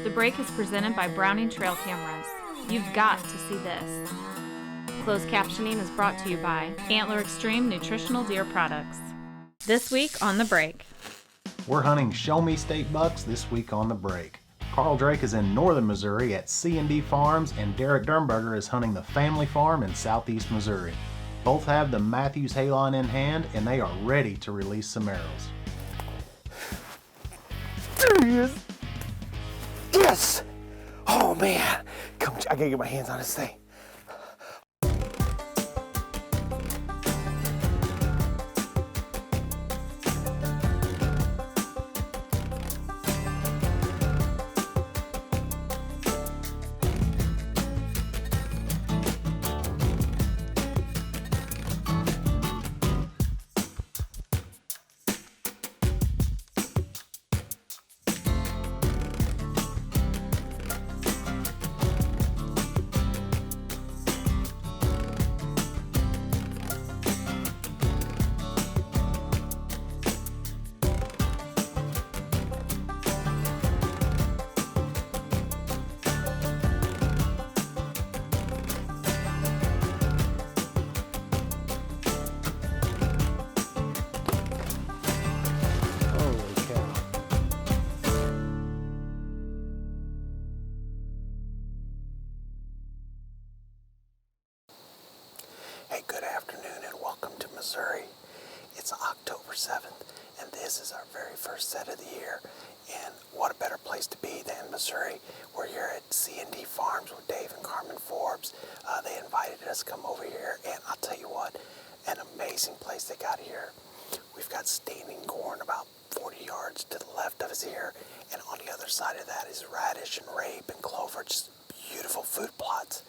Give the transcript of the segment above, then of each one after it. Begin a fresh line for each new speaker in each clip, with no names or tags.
The break is presented by Browning Trail Cameras. You've got to see this. Closed captioning is brought to you by Antler Extreme Nutritional Deer Products. This week on The Break.
We're hunting show-me state bucks this week on The Break. Carl Drake is in northern Missouri at C&D Farms, and Derek Dirnberger is hunting the family farm in southeast Missouri. Both have the Matthews Halon in hand, and they are ready to release some arrows.
There he is! Yes! Oh man! Come, I gotta get my hands on this thing. Hey, good afternoon and welcome to Missouri. It's October 7th and this is our very first set of the year. And what a better place to be than Missouri. We're here at C&D Farms with Dave and Carmen Forbes. They invited us to come over here, and I'll tell you what, an amazing place they got here. We've got standing corn about 40 yards to the left of us here, and on the other side of that is radish and rape and clover, just beautiful food plots.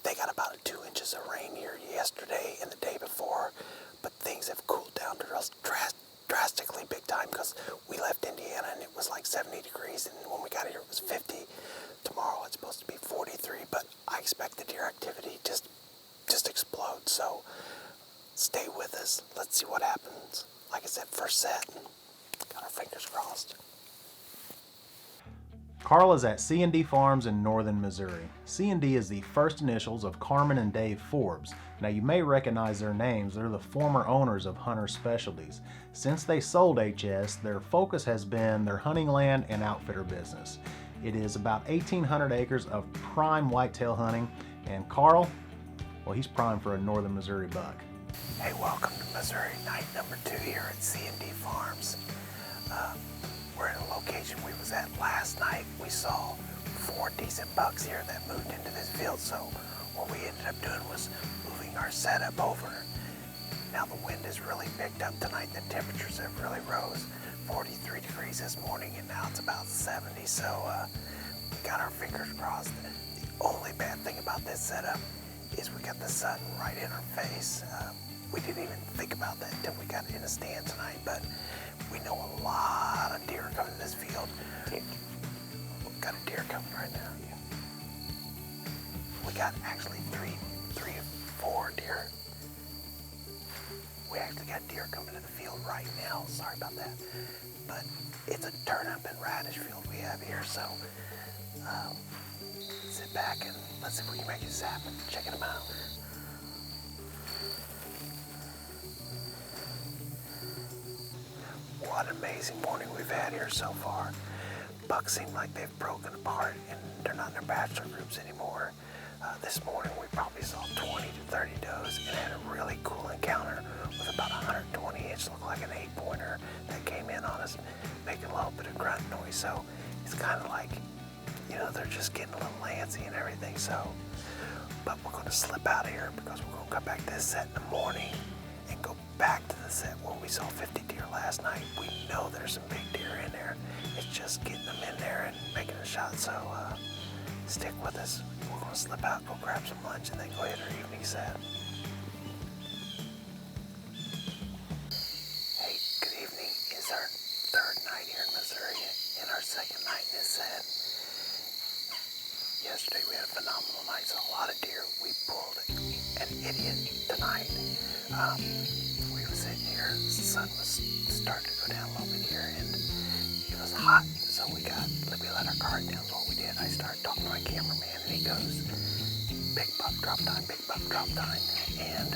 They got about 2 inches of rain here yesterday and the day before, but things have cooled down to drastically big time because we left Indiana and it was like 70 degrees, and when we got here it was 50. Tomorrow it's supposed to be 43, but I expect the deer activity just explode. So stay with us. Let's see what happens. Like I said, first set. Got our fingers crossed.
Carl is at C&D Farms in northern Missouri. C&D is the first initials of Carmen and Dave Forbes. Now you may recognize their names. They're the former owners of Hunter Specialties. Since they sold HS, their focus has been their hunting land and outfitter business. It is about 1,800 acres of prime whitetail hunting, and Carl, well, he's prime for a northern Missouri buck.
Hey, welcome to Missouri, night number 2 here at C&D Farms. We're in a location we was at last night. We saw 4 decent bucks here that moved into this field, so what we ended up doing was moving our setup over. Now the wind has really picked up tonight. The temperatures have really rose. 43 degrees this morning, and now it's about 70, so we got our fingers crossed. The only bad thing about this setup is we got the sun right in our face. We didn't even think about that until we got in a stand tonight, but we know a lot of deer coming in this field. We've got a deer coming right now. We got actually three or four deer. We actually got deer coming in the field right now. Sorry about that. But it's a turnip and radish field we have here, so sit back and let's see if we can make this happen. Checking them out. What an amazing morning we've had here so far. Bucks seem like they've broken apart and they're not in their bachelor groups anymore. This morning we probably saw 20 to 30 does and had a really cool encounter with about 120 inch, looked like an 8-pointer that came in on us, making a little bit of grunt noise. So it's kind of like, you know, they're just getting a little lancy and everything. So, but we're going to slip out of here because we're going to come back to this set in the morning and go back to the set where we saw 50 deer last night. We know there's some big deer in there. It's just getting them in there and making a shot. So stick with us. We're going to slip out, go grab some lunch, and then go hit our evening set. Hey, good evening. It's our 3rd night here in Missouri and our 2nd night in this set. Yesterday we had a phenomenal night, so a lot of deer. We pulled an idiot tonight. We were sitting here, the sun was starting to go down a little bit here, and it was hot, so we let our guard down. So what we I start talking to my cameraman, and he goes, big buck, drop time, big buck, drop time. And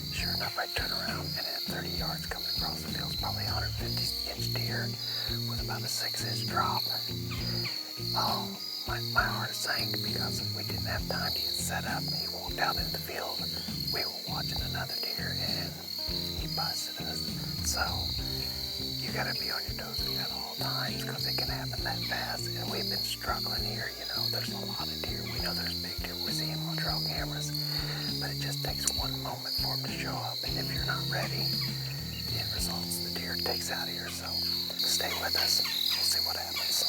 sure enough, I turn around, and at 30 yards coming across the field, probably 150-inch deer with about a 6-inch drop. Oh, my heart sank because we didn't have time to get set up. He walked out into the field. We were watching another deer, and he busted us. So you gotta be on your toes at all times because it can happen that fast. And we've been struggling here. You know, there's a lot of deer. We know there's big deer. We see them on trail cameras, but it just takes one moment for them to show up. And if you're not ready, the end results the deer takes out of here. So stay with us. We'll see what happens.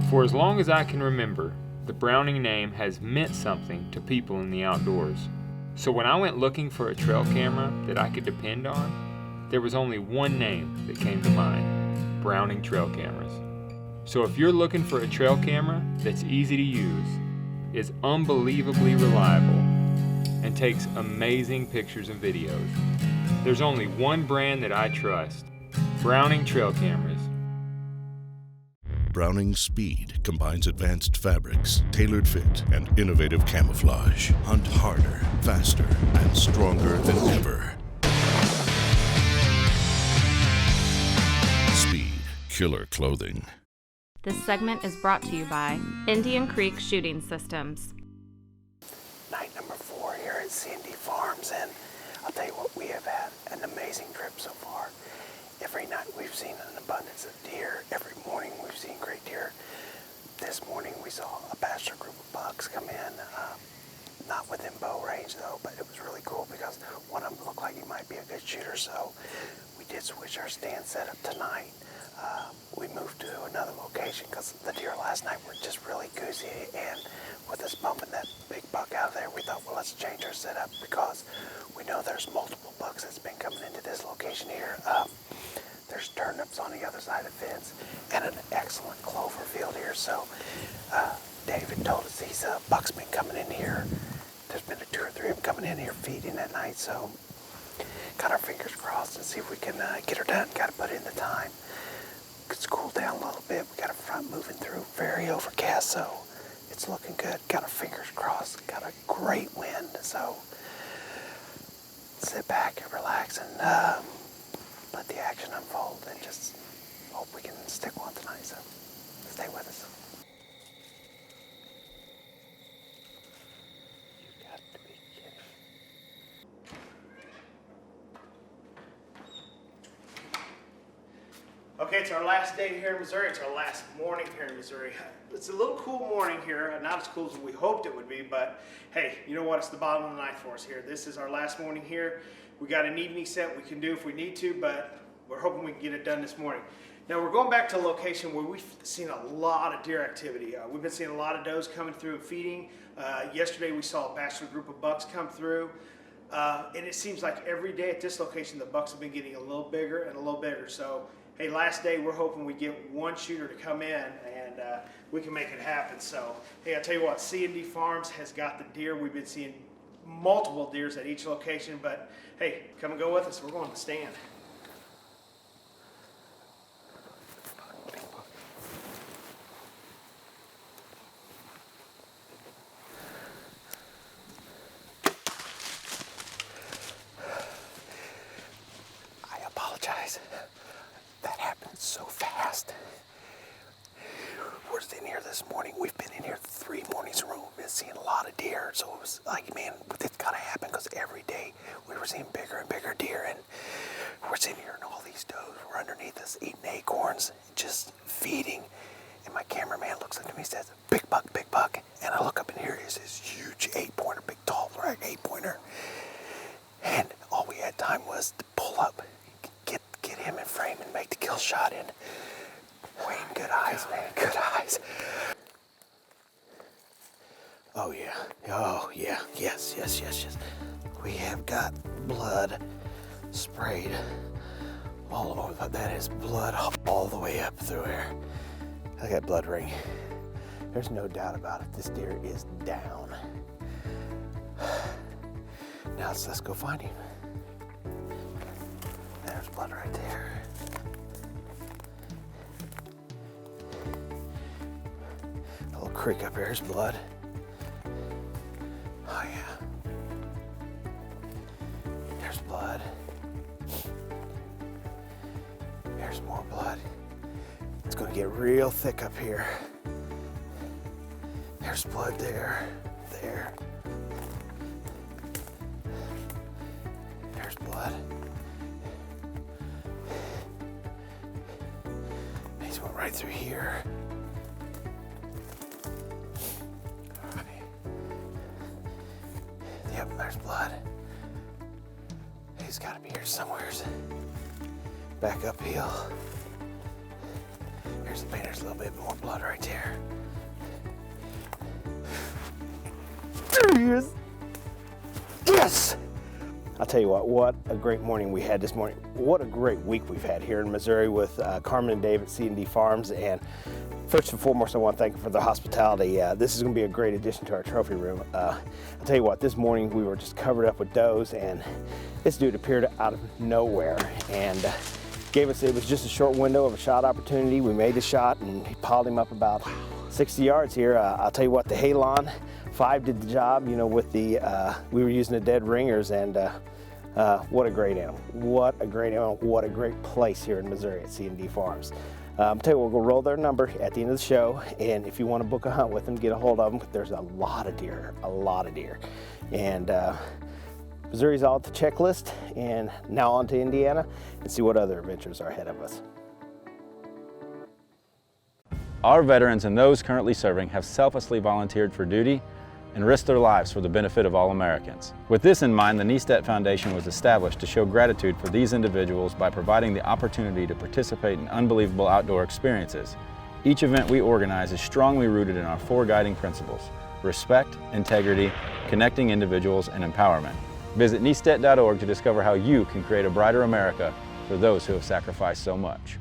For as long as I can remember, the Browning name has meant something to people in the outdoors. So when I went looking for a trail camera that I could depend on, there was only one name that came to mind: Browning Trail Cameras. So if you're looking for a trail camera that's easy to use, is unbelievably reliable, and takes amazing pictures and videos, there's only one brand that I trust: Browning Trail Cameras.
Browning Speed combines advanced fabrics, tailored fit, and innovative camouflage. Hunt harder, faster, and stronger than ever. Speed, killer clothing.
This segment is brought to you by Indian Creek Shooting Systems.
Night number 4 here at C&D Farms, and I'll tell you what, we have had an amazing trip so far. Every night we've seen an abundance of deer. Every morning we've seen great deer. This morning we saw a bachelor group of bucks come in, not within bow range though, but it was really cool because one of them looked like he might be a good shooter, so we did switch our stand setup tonight. We moved to another location because the deer last night were just really goosey, and with us bumping that big buck out of there, we thought, well, let's change our setup because we know there's multiple bucks that's been coming into this location here. There's turnips on the other side of the fence and an excellent clover field here. So David told us these bucks been coming in here. There's been 2 or 3 of them coming in here feeding at night. So got our fingers crossed and see if we can get her done. Got to put in the time. It's cooled down a little bit. We got a front moving through, very overcast, so it's looking good. Got our fingers crossed. Got a great wind, so sit back and relax and let the action unfold and just hope we can stick one tonight. So stay with us. You got to be kidding.
Okay, it's our last day here in Missouri. It's our last morning here in Missouri. It's a little cool morning here, not as cool as we hoped it would be, but hey, you know what? It's the bottom of the night for us here. This is our last morning here. We got an evening set we can do if we need to, but we're hoping we can get it done this morning. Now we're going back to a location where we've seen a lot of deer activity. We've been seeing a lot of does coming through and feeding. Yesterday we saw a bachelor group of bucks come through. And it seems like every day at this location the bucks have been getting a little bigger and a little bigger. So hey, last day we're hoping we get one shooter to come in and we can make it happen. So hey, I'll tell you what, C&D Farms has got the deer. We've been seeing multiple deers at each location, but hey, come and go with us. We're going to the stand.
I apologize. That happened so fast. We're sitting here this morning. We've been in here 3 mornings in a row. We've been seeing a lot of deer. So it was like, man, it's got to happen because every day we were seeing bigger and bigger deer. And we're sitting here and all these does were underneath us eating acorns, just feeding. And my cameraman looks up to me and says, big buck, big buck. And I look up and here is this huge 8-pointer, big tall black 8-pointer. And all we had time was to pull up, get him in frame and make the kill shot. And Wayne, good eyes, man, good eyes. Oh yeah, oh yeah, yes. We have got blood sprayed all over. That is blood all the way up through here. Look at that blood ring. There's no doubt about it. This deer is down. Now let's go find him. There's blood right there. creek up here. There's blood. Oh yeah. There's blood. There's more blood. It's gonna get real thick up here. There's blood there, there. There's blood. He's went right through here. All right. Yep, there's blood. He's gotta be here somewhere. Back uphill. There's a little bit more blood right there. There he is. Yes! I'll tell you what a great morning we had this morning. What a great week we've had here in Missouri with Carmen and Dave at C&D Farms. And first and foremost, I want to thank them for their hospitality. This is going to be a great addition to our trophy room. I'll tell you what, this morning we were just covered up with does, and this dude appeared out of nowhere and gave us, it was just a short window of a shot opportunity. We made the shot and he piled him up about 60 yards here. I'll tell you what, the Halon 5 did the job, you know, with the, we were using the dead ringers, and what a great animal. What a great animal. What a great place here in Missouri at C&D Farms. I'll tell you what, we'll roll their number at the end of the show, and if you want to book a hunt with them, get a hold of them. There's a lot of deer, And Missouri's all at the checklist, and now on to Indiana and see what other adventures are ahead of us.
Our veterans and those currently serving have selflessly volunteered for duty and risked their lives for the benefit of all Americans. With this in mind, the Niestedt Foundation was established to show gratitude for these individuals by providing the opportunity to participate in unbelievable outdoor experiences. Each event we organize is strongly rooted in our 4 guiding principles: respect, integrity, connecting individuals, and empowerment. Visit Niestedt.org to discover how you can create a brighter America for those who have sacrificed so much.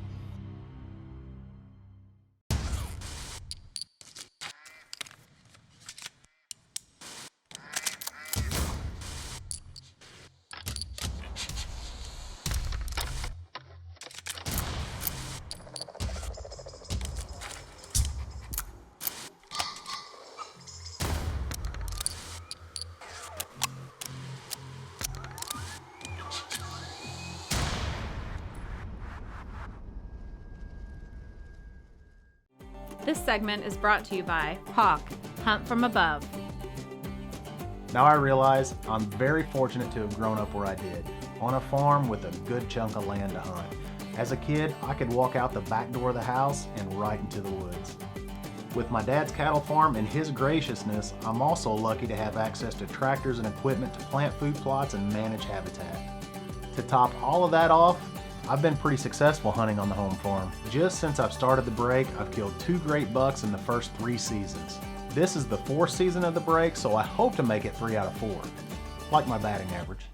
This segment is brought to you by Hawk, Hunt from Above.
Now I realize I'm very fortunate to have grown up where I did, on a farm with a good chunk of land to hunt. As a kid, I could walk out the back door of the house and right into the woods. With my dad's cattle farm and his graciousness, I'm also lucky to have access to tractors and equipment to plant food plots and manage habitat. To top all of that off, I've been pretty successful hunting on the home farm. Just since I've started the break, I've killed 2 great bucks in the first 3 seasons. This is the 4th season of the break, so I hope to make it 3 out of 4, like my batting average.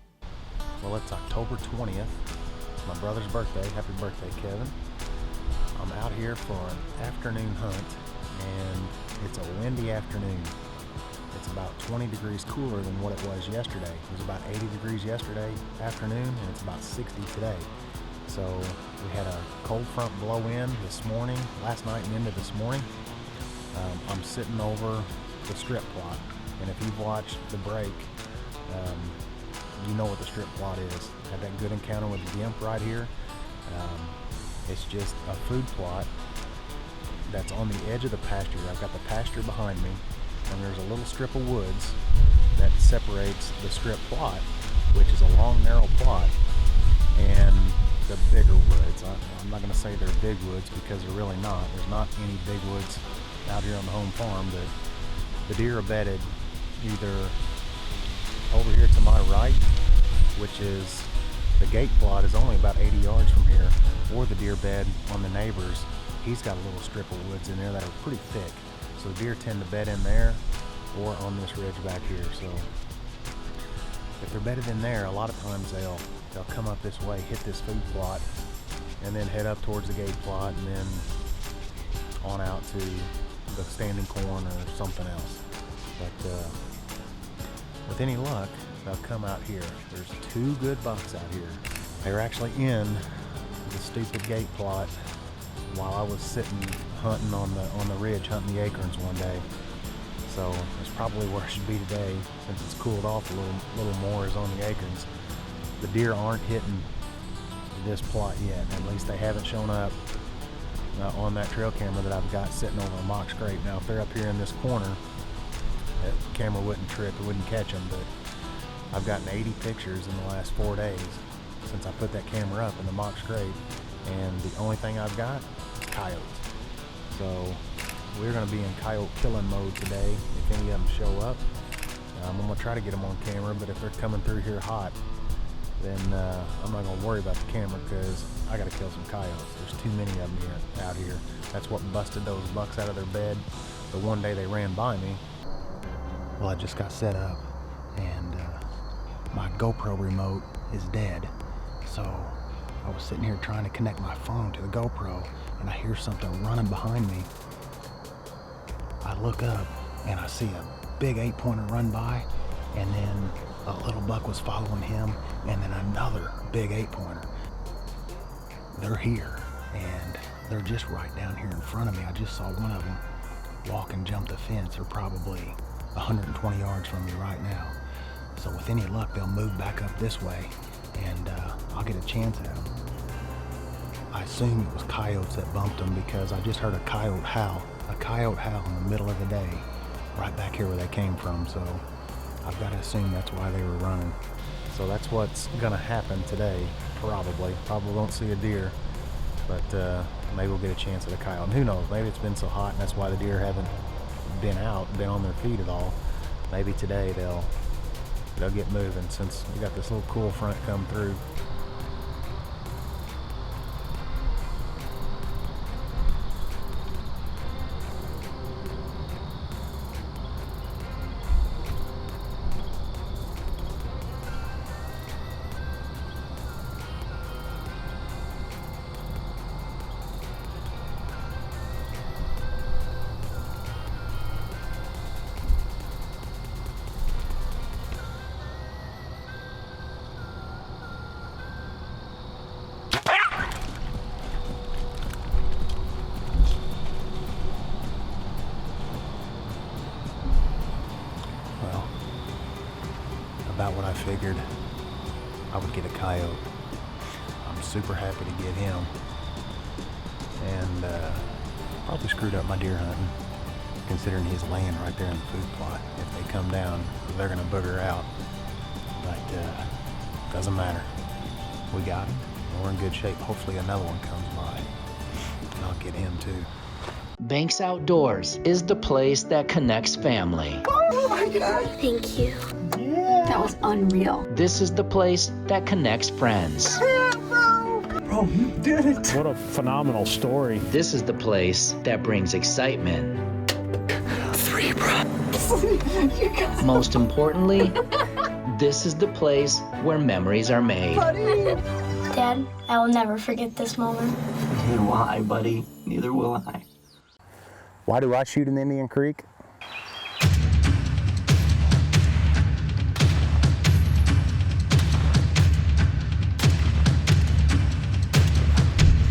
Well, it's October 20th. It's my brother's birthday. Happy birthday, Kevin. I'm out here for an afternoon hunt, and it's a windy afternoon. It's about 20 degrees cooler than what it was yesterday. It was about 80 degrees yesterday afternoon, and it's about 60 today. So we had a cold front blow in this morning, last night and into this morning. I'm sitting over the strip plot, and if you've watched the break, you know what the strip plot is. Had that good encounter with the gimp right here. It's just a food plot that's on the edge of the pasture. I've got the pasture behind me, and there's a little strip of woods that separates the strip plot, which is a long, narrow plot, and the bigger woods. I'm not going to say they're big woods because they're really not. There's not any big woods out here on the home farm, but the deer are bedded either over here to my right, which is the gate plot is only about 80 yards from here, or the deer bed on the neighbor's. He's got a little strip of woods in there that are pretty thick. So the deer tend to bed in there or on this ridge back here. So if they're bedded in there, a lot of times they'll come up this way, hit this food plot, and then head up towards the gate plot, and then on out to the standing corn or something else. But with any luck, they'll come out here. There's 2 good bucks out here. They were actually in the stupid gate plot while I was sitting hunting on the ridge, hunting the acorns one day. So it's probably where I should be today, since it's cooled off a little more, is on the acorns. The deer aren't hitting this plot yet. At least they haven't shown up on that trail camera that I've got sitting over a mock scrape. Now, if they're up here in this corner, that camera wouldn't trip, it wouldn't catch them, but I've gotten 80 pictures in the last 4 days since I put that camera up in the mock scrape, and the only thing I've got is coyotes. So we're going to be in coyote killing mode today. If any of them show up, I'm going to try to get them on camera, but if they're coming through here hot, then I'm not going to worry about the camera, because I got to kill some coyotes. There's too many of them out here. That's what busted those bucks out of their bed the one day they ran by me. Well, I just got set up, and my GoPro remote is dead. So I was sitting here trying to connect my phone to the GoPro, and I hear something running behind me. I look up, and I see a big 8-pointer run by, and then a little buck was following him, and then another big 8-pointer. They're here, and they're just right down here in front of me. I just saw one of them walk and jump the fence. They're probably 120 yards from me right now. So with any luck, they'll move back up this way, and I'll get a chance at them. I assume it was coyotes that bumped them, because I just heard a coyote howl in the middle of the day, right back here where they came from. So I've got to assume that's why they were running. So that's what's gonna happen today, probably. Probably won't see a deer, but maybe we'll get a chance at a coyote. And who knows, maybe it's been so hot and that's why the deer haven't been on their feet at all. Maybe today they'll get moving, since we got this little cool front come through. About what I figured I would get a coyote. I'm super happy to get him, and probably screwed up my deer hunting, considering he's laying right there in the food plot. If they come down, they're gonna booger out, but doesn't matter. We got him, and we're in good shape. Hopefully another one comes by, and I'll get him too.
Banks Outdoors is the place that connects family.
Oh my God! Thank you. Yeah. That was unreal.
This is the place that connects friends.
Yeah, bro, you did it.
What a phenomenal story.
This is the place that brings excitement.
3, bro. You got it.
Most importantly, this is the place where memories are made.
Buddy. Dad, I will never forget this moment.
Neither will I, buddy. Neither will I.
Why do I shoot in Indian Creek?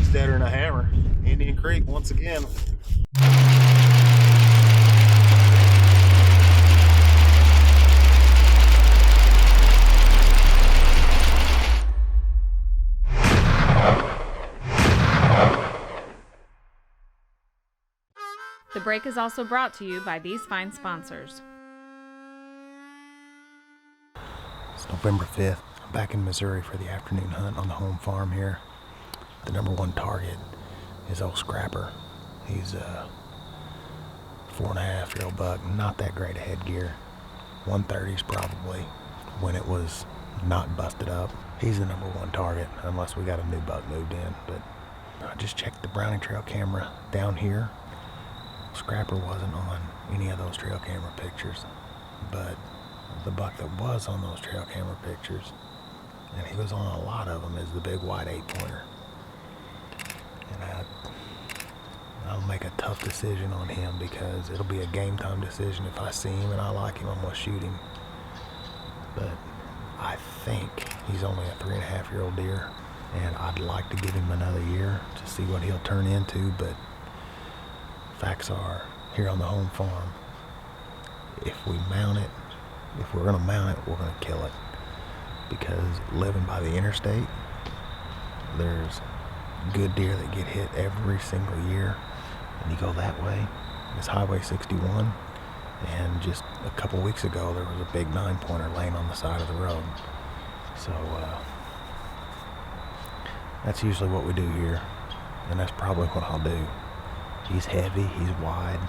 It's deader than a hammer. Indian Creek once again.
The break is also brought to you by these fine sponsors.
It's November 5th. I'm back in Missouri for the afternoon hunt on the home farm here. The number one target is old Scrapper. He's a 4.5-year-old buck, not that great a headgear. 130s probably, when it was not busted up. He's the number one target, unless we got a new buck moved in. But I just checked the Browning Trail camera down here. Scrapper wasn't on any of those trail camera pictures, but the buck that was on those trail camera pictures, and he was on a lot of them, is the big white 8-pointer. And I'll make a tough decision on him, because it'll be a game time decision. If I see him and I like him, I'm gonna shoot him. But I think he's only a 3.5-year-old deer, and I'd like to give him another year to see what he'll turn into, but Facts are, here on the home farm, if we mount it, if we're gonna mount it, we're gonna kill it. Because living by the interstate, there's good deer that get hit every single year. And you go that way, it's Highway 61. And just a couple weeks ago, there was a big 9-pointer laying on the side of the road. So that's usually what we do here. And that's probably what I'll do. He's heavy, he's wide.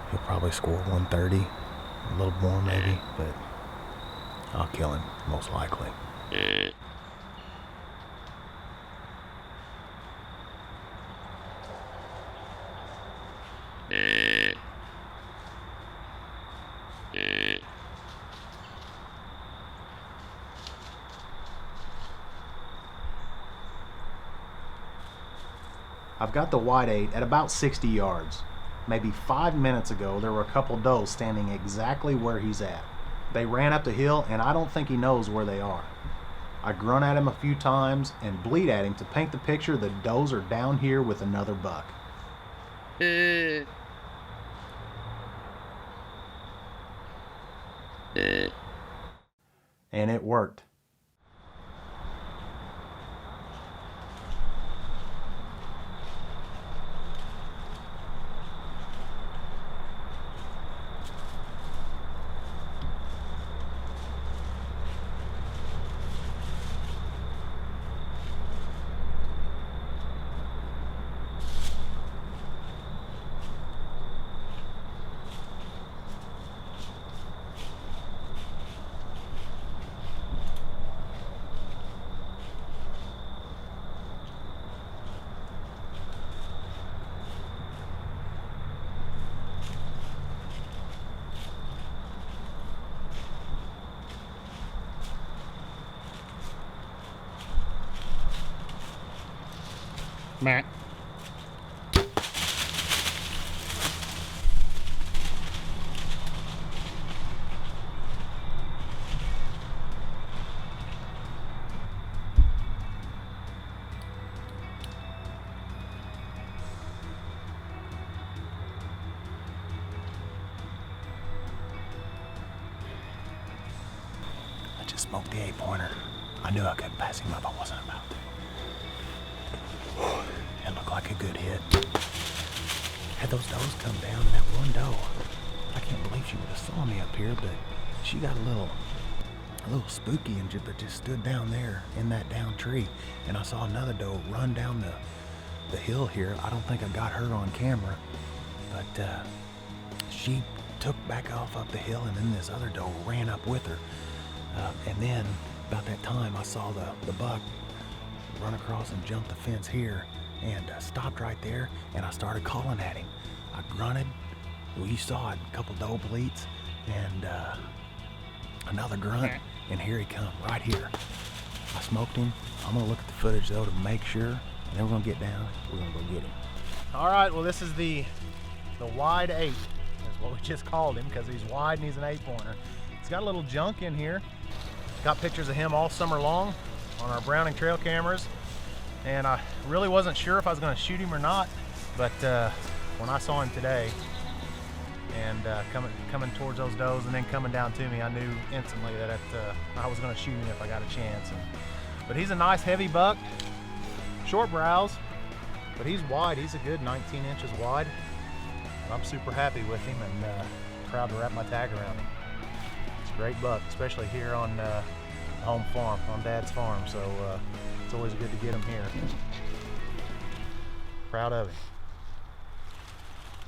He'll probably score 130, a little more maybe, but I'll kill him, most likely. I've got the wide 8 at about 60 yards. Maybe 5 minutes ago, there were a couple does standing exactly where he's at. They ran up the hill, and I don't think he knows where they are. I grunt at him a few times and bleat at him to paint the picture that does are down here with another buck. And it worked.
Matt.
I just smoked the 8-pointer. I knew I couldn't pass him up. I wasn't about to. It looked like a good hit. Had those does come down, and that one doe, I can't believe she would have saw me up here, but she got a little spooky and just stood down there in that down tree. And I saw another doe run down the hill here. I don't think I got her on camera, but she took back off up the hill, and then this other doe ran up with her. And then about that time, I saw the buck run across and jump the fence here, and stopped right there, and I started calling at him. I grunted. Well, you saw it, a couple doe bleats, and another grunt, and here he come, right here. I smoked him. I'm gonna look at the footage though to make sure, and then we're gonna get down, we're gonna go get him. All right, well this is the wide 8, is what we just called him, because he's wide and he's an 8-pointer. He's got a little junk in here. Got pictures of him all summer long on our Browning trail cameras, and I really wasn't sure if I was going to shoot him or not, but when I saw him today and coming towards those does and then coming down to me, I knew instantly that I was going to shoot him if I got a chance. But he's a nice heavy buck, short brows, but he's wide. He's a good 19 inches wide. I'm super happy with him and proud to wrap my tag around him. It's a great buck, especially here on home farm, on Dad's farm, so it's always good to get him here. Proud of him.